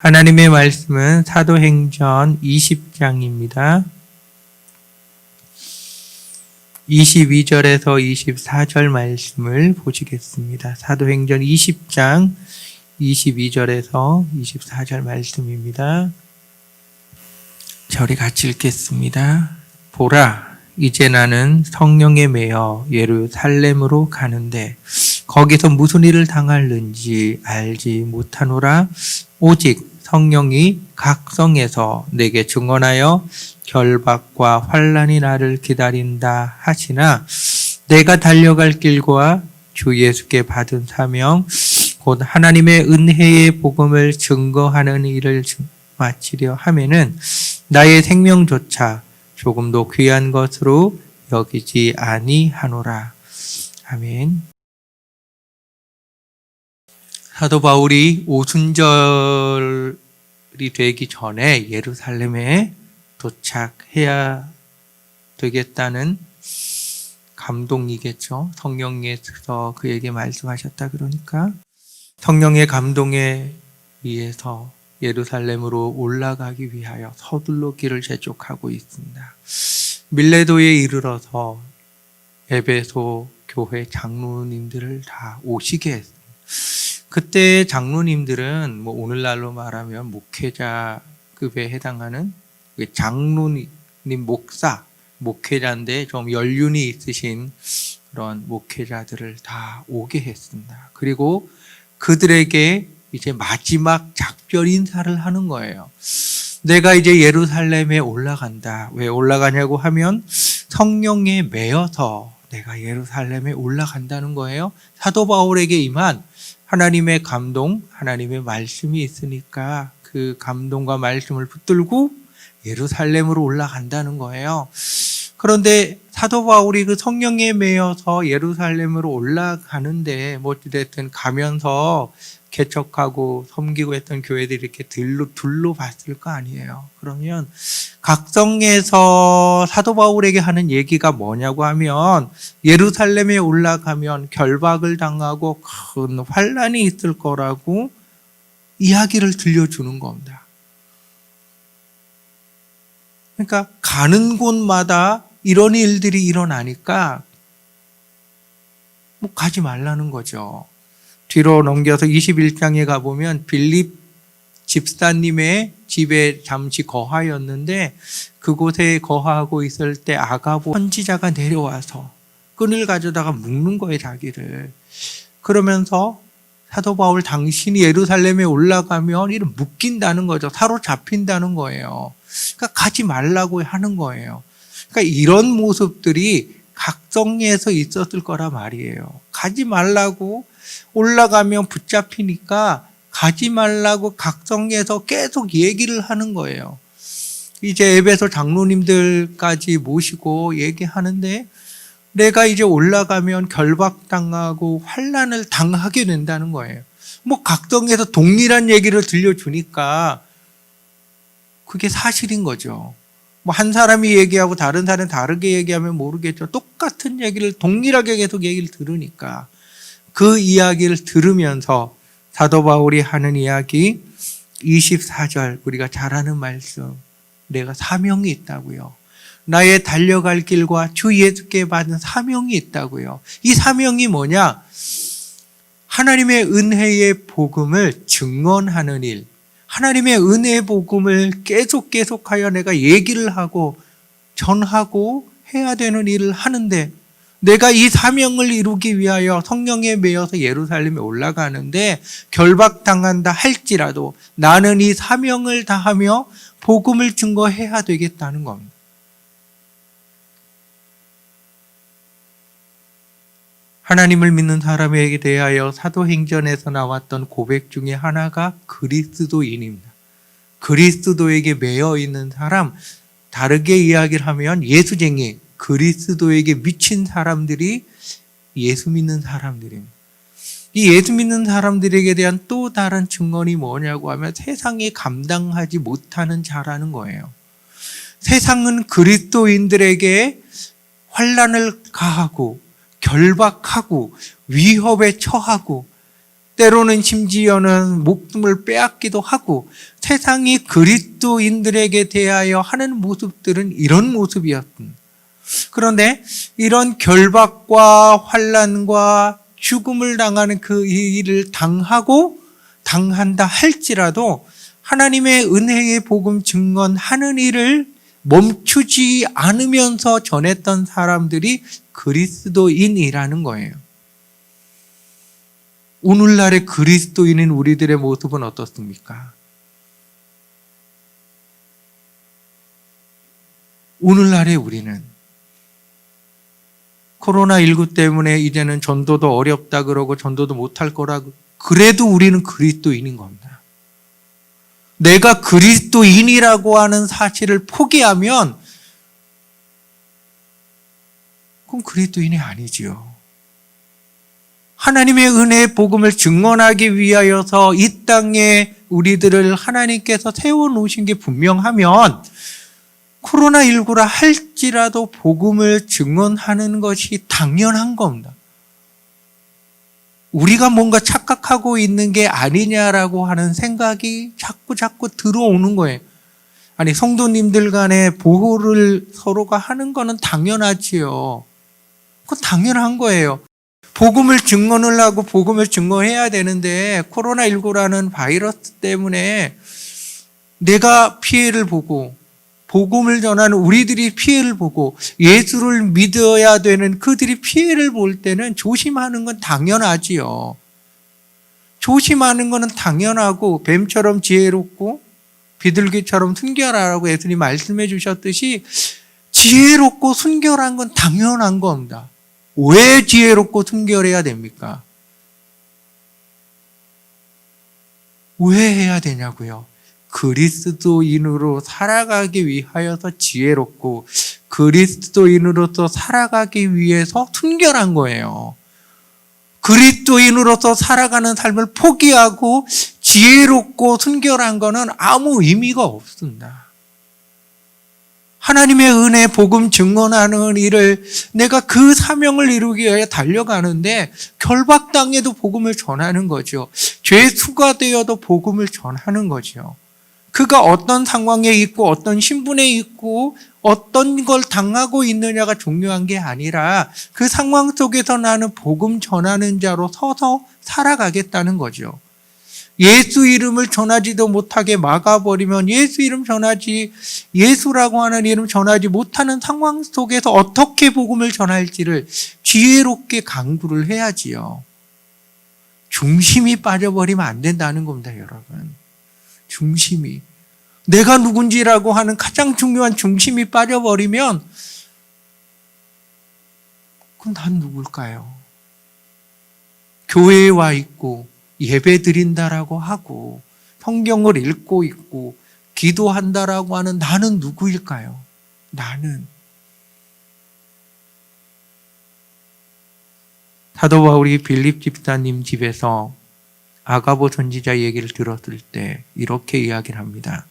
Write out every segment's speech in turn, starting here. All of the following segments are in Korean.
하나님의 말씀은 사도행전 20장입니다. 22절에서 24절 말씀을 보시겠습니다. 사도행전 20장 22절에서 24절 말씀입니다. 저리 같이 읽겠습니다. 보라, 이제 나는 성령에 매여 예루살렘으로 가는데 거기서 무슨 일을 당할는지 알지 못하노라. 오직 성령이 각 성에서 내게 증언하여 결박과 환난이 나를 기다린다 하시나 내가 달려갈 길과 주 예수께 받은 사명 곧 하나님의 은혜의 복음을 증거하는 일을 마치려 하면은 나의 생명조차 조금도 귀한 것으로 여기지 아니하노라. 아멘. 사도 바울이 오순절이 되기 전에 예루살렘에 도착해야 되겠다는 감동이겠죠. 성령께서 그에게 말씀하셨다 그러니까 성령의 감동에 의해서 예루살렘으로 올라가기 위하여 서둘러 길을 재촉하고 있습니다. 밀레도에 이르러서 에베소 교회 장로님들을 다 오시게 했습니다. 그때 장로님들은 오늘날로 말하면 목회자급에 해당하는 장로님, 목회자인데 좀 연륜이 있으신 그런 목회자들을 다 오게 했습니다. 그리고 그들에게 이제 마지막 작별 인사를 하는 거예요. 내가 이제 예루살렘에 올라간다. 왜 올라가냐고 하면 성령에 매여서 내가 예루살렘에 올라간다는 거예요. 사도 바울에게 임한 하나님의 감동, 하나님의 말씀이 있으니까 그 감동과 말씀을 붙들고 예루살렘으로 올라간다는 거예요. 그런데 사도 바울이 그 성령에 매여서 예루살렘으로 올라가는데 어찌됐든 가면서 개척하고 섬기고 했던 교회들이 이렇게 둘러봤을 거 아니에요. 그러면 각 성에서 사도 바울에게 하는 얘기가 뭐냐고 하면 예루살렘에 올라가면 결박을 당하고 큰 환난이 있을 거라고 이야기를 들려주는 겁니다. 그러니까 가는 곳마다 이런 일들이 일어나니까 가지 말라는 거죠. 뒤로 넘겨서 21장에 가보면 빌립 집사님의 집에 잠시 거하였는데 그곳에 거하고 있을 때 아가보 선지자가 내려와서 끈을 가져다가 묶는 거예요, 자기를. 그러면서 사도 바울 당신이 예루살렘에 올라가면 이를 묶인다는 거죠. 사로잡힌다는 거예요. 그러니까 가지 말라고 하는 거예요. 그러니까 이런 모습들이 각 성에서 있었을 거라 말이에요. 가지 말라고 올라가면 붙잡히니까 가지 말라고 각 성에서 계속 얘기를 하는 거예요. 이제 에베소 장로님들까지 모시고 얘기하는데 내가 이제 올라가면 결박당하고 환난을 당하게 된다는 거예요. 각 성에서 동일한 얘기를 들려주니까 그게 사실인 거죠. 한 사람이 얘기하고 다른 사람이 다르게 얘기하면 모르겠죠. 똑같은 얘기를 동일하게 계속 얘기를 들으니까 그 이야기를 들으면서 사도 바울이 하는 이야기 24절 우리가 잘 아는 말씀, 내가 사명이 있다고요. 나의 달려갈 길과 주 예수께 받은 사명이 있다고요. 이 사명이 뭐냐? 하나님의 은혜의 복음을 증언하는 일, 하나님의 은혜의 복음을 계속하여 내가 얘기를 하고 전하고 해야 되는 일을 하는데 내가 이 사명을 이루기 위하여 성령에 매여서 예루살렘에 올라가는데 결박당한다 할지라도 나는 이 사명을 다하며 복음을 증거해야 되겠다는 겁니다. 하나님을 믿는 사람에게 대하여 사도행전에서 나왔던 고백 중에 하나가 그리스도인입니다. 그리스도에게 매여 있는 사람, 다르게 이야기를 하면 예수쟁이, 그리스도에게 미친 사람들이 예수 믿는 사람들입니다. 이 예수 믿는 사람들에게 대한 또 다른 증언이 뭐냐고 하면 세상이 감당하지 못하는 자라는 거예요. 세상은 그리스도인들에게 환난을 가하고 결박하고 위협에 처하고 때로는 심지어는 목숨을 빼앗기도 하고 세상이 그리스도인들에게 대하여 하는 모습들은 이런 모습이었습니다. 그런데 이런 결박과 환난과 죽음을 당하는 그 일을 당한다 할지라도 하나님의 은혜의 복음 증언하는 일을 멈추지 않으면서 전했던 사람들이 그리스도인이라는 거예요. 오늘날의 그리스도인인 우리들의 모습은 어떻습니까? 오늘날의 우리는 코로나19 때문에 이제는 전도도 어렵다 그러고 전도도 못할 거라고, 그래도 우리는 그리스도인인 겁니다. 내가 그리스도인이라고 하는 사실을 포기하면 그럼 그리스도인이 아니지요. 하나님의 은혜의 복음을 증언하기 위하여서 이 땅에 우리들을 하나님께서 세워놓으신 게 분명하면 코로나19라 할지라도 복음을 증언하는 것이 당연한 겁니다. 우리가 뭔가 착각하고 있는 게 아니냐라고 하는 생각이 자꾸 들어오는 거예요. 아니, 성도님들 간에 보호를 서로가 하는 거는 당연하지요. 그건 당연한 거예요. 복음을 증언을 하고 복음을 증거해야 되는데 코로나19라는 바이러스 때문에 내가 피해를 보고 복음을 전하는 우리들이 피해를 보고 예수를 믿어야 되는 그들이 피해를 볼 때는 조심하는 건 당연하지요. 조심하는 건 당연하고 뱀처럼 지혜롭고 비둘기처럼 순결하라고 예수님 말씀해 주셨듯이 지혜롭고 순결한 건 당연한 겁니다. 왜 지혜롭고 순결해야 됩니까? 왜 해야 되냐고요? 그리스도인으로 살아가기 위하여서 지혜롭고 그리스도인으로서 살아가기 위해서 순결한 거예요. 그리스도인으로서 살아가는 삶을 포기하고 지혜롭고 순결한 거는 아무 의미가 없습니다. 하나님의 은혜 복음 증언하는 일을 내가 그 사명을 이루기 위해 달려가는데 결박당해도 복음을 전하는 거죠. 죄수가 되어도 복음을 전하는 거죠. 그가 어떤 상황에 있고 어떤 신분에 있고 어떤 걸 당하고 있느냐가 중요한 게 아니라 그 상황 속에서 나는 복음 전하는 자로 서서 살아가겠다는 거죠. 예수 이름을 전하지도 못하게 막아버리면 예수 이름 전하지, 예수라고 하는 이름 전하지 못하는 상황 속에서 어떻게 복음을 전할지를 지혜롭게 강구를 해야지요. 중심이 빠져버리면 안 된다는 겁니다, 여러분. 중심이. 내가 누군지라고 하는 가장 중요한 중심이 빠져버리면 그럼 난 누굴까요? 교회에 와 있고 예배 드린다라고 하고 성경을 읽고 있고 기도한다라고 하는 나는 누구일까요? 나는. 사도 바울이 빌립 집사님 집에서 아가보 선지자 얘기를 들었을 때 이렇게 이야기를 합니다.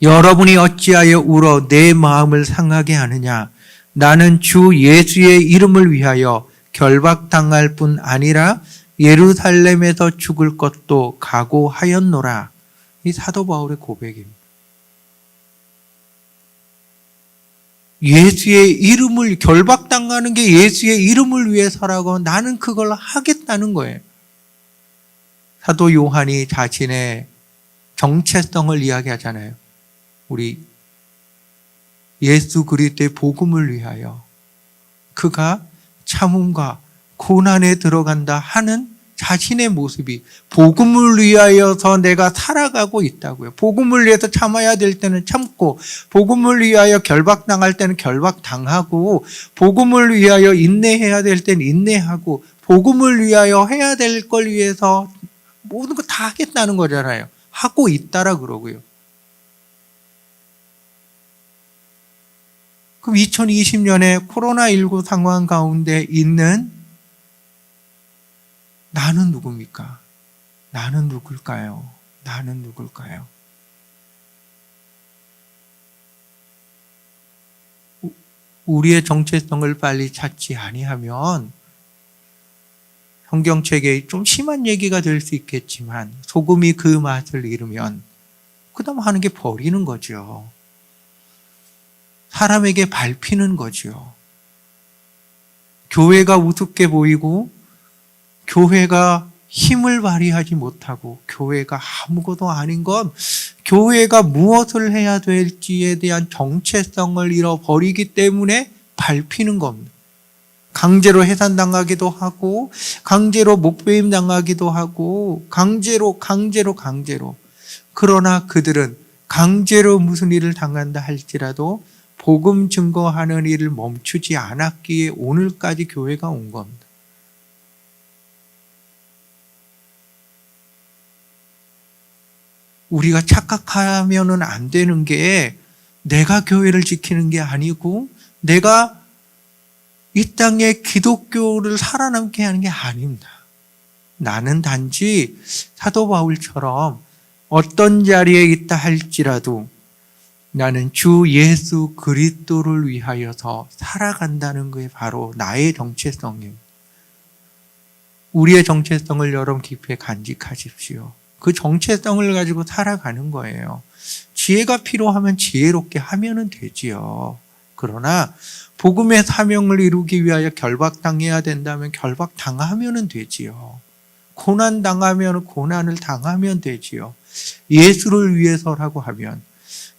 여러분이 어찌하여 울어 내 마음을 상하게 하느냐? 나는 주 예수의 이름을 위하여 결박당할 뿐 아니라 예루살렘에서 죽을 것도 각오하였노라. 이 사도 바울의 고백입니다. 예수의 이름을 결박당하는 게 예수의 이름을 위해서라고 나는 그걸 하겠다는 거예요. 사도 요한이 자신의 정체성을 이야기하잖아요. 우리 예수 그리스도의 복음을 위하여 그가 참음과 고난에 들어간다 하는 자신의 모습이 복음을 위하여서 내가 살아가고 있다고요. 복음을 위해서 참아야 될 때는 참고 복음을 위하여 결박당할 때는 결박당하고 복음을 위하여 인내해야 될 때는 인내하고 복음을 위하여 해야 될 걸 위해서 모든 거 다 하겠다는 거잖아요. 하고 있다라 그러고요. 그럼 2020년에 코로나19 상황 가운데 있는 나는 누굽니까? 나는 누굴까요? 나는 누굴까요? 우리의 정체성을 빨리 찾지 아니하면 성경책에 좀 심한 얘기가 될 수 있겠지만 소금이 그 맛을 잃으면 그 다음 하는 게 버리는 거죠. 사람에게 밟히는 거죠. 교회가 우습게 보이고 교회가 힘을 발휘하지 못하고 교회가 아무것도 아닌 건 교회가 무엇을 해야 될지에 대한 정체성을 잃어버리기 때문에 밟히는 겁니다. 강제로 해산당하기도 하고 강제로 목배임 당하기도 하고 강제로. 그러나 그들은 강제로 무슨 일을 당한다 할지라도 복음 증거하는 일을 멈추지 않았기에 오늘까지 교회가 온 겁니다. 우리가 착각하면은 안 되는 게 내가 교회를 지키는 게 아니고 내가 이 땅에 기독교를 살아남게 하는 게 아닙니다. 나는 단지 사도 바울처럼 어떤 자리에 있다 할지라도 나는 주 예수 그리스도를 위하여서 살아간다는 게 바로 나의 정체성입니다. 우리의 정체성을 여러분 깊이 간직하십시오. 그 정체성을 가지고 살아가는 거예요. 지혜가 필요하면 지혜롭게 하면 되지요. 그러나 복음의 사명을 이루기 위하여 결박당해야 된다면 결박당하면 되지요. 고난당하면 고난을 당하면 되지요. 예수를 위해서라고 하면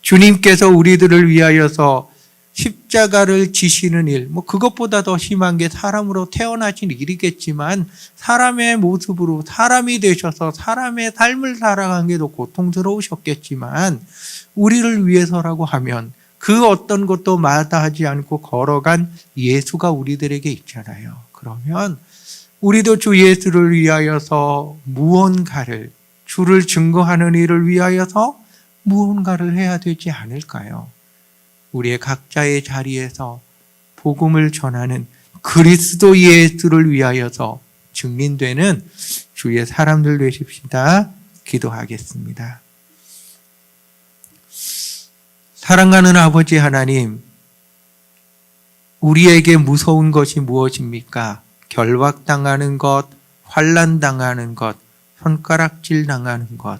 주님께서 우리들을 위하여서 십자가를 지시는 일, 그것보다 더 심한 게 사람으로 태어나신 일이겠지만 사람의 모습으로 사람이 되셔서 사람의 삶을 살아간 게 더 고통스러우셨겠지만 우리를 위해서라고 하면 그 어떤 것도 마다하지 않고 걸어간 예수가 우리들에게 있잖아요. 그러면 우리도 주 예수를 위하여서 무언가를, 주를 증거하는 일을 위하여서 무언가를 해야 되지 않을까요? 우리의 각자의 자리에서 복음을 전하는 그리스도 예수를 위하여서 증인되는 주의 사람들 되십시다. 기도하겠습니다. 사랑하는 아버지 하나님, 우리에게 무서운 것이 무엇입니까? 결박당하는 것, 환난당하는 것, 손가락질 당하는 것.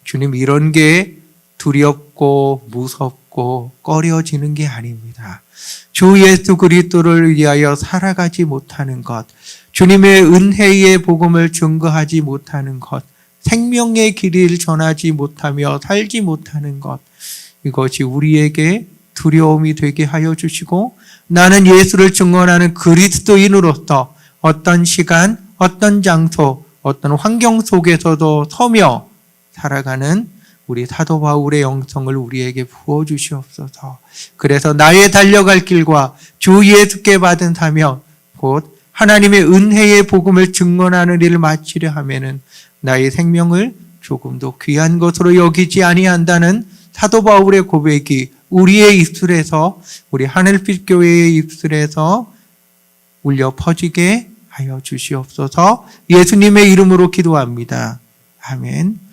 주님, 이런 게 두렵고 무섭고 꺼려지는 게 아닙니다. 주 예수 그리스도를 위하여 살아가지 못하는 것, 주님의 은혜의 복음을 증거하지 못하는 것, 생명의 길을 전하지 못하며 살지 못하는 것, 이것이 우리에게 두려움이 되게 하여 주시고 나는 예수를 증언하는 그리스도인으로서 어떤 시간, 어떤 장소, 어떤 환경 속에서도 서며 살아가는 우리 사도 바울의 영성을 우리에게 부어주시옵소서. 그래서 나의 달려갈 길과 주 예수께 받은 사명, 곧 하나님의 은혜의 복음을 증언하는 일을 마치려 하면은 나의 생명을 조금도 귀한 것으로 여기지 아니한다는 사도 바울의 고백이 우리의 입술에서, 우리 하늘빛 교회의 입술에서 울려 퍼지게 하여 주시옵소서. 예수님의 이름으로 기도합니다. 아멘.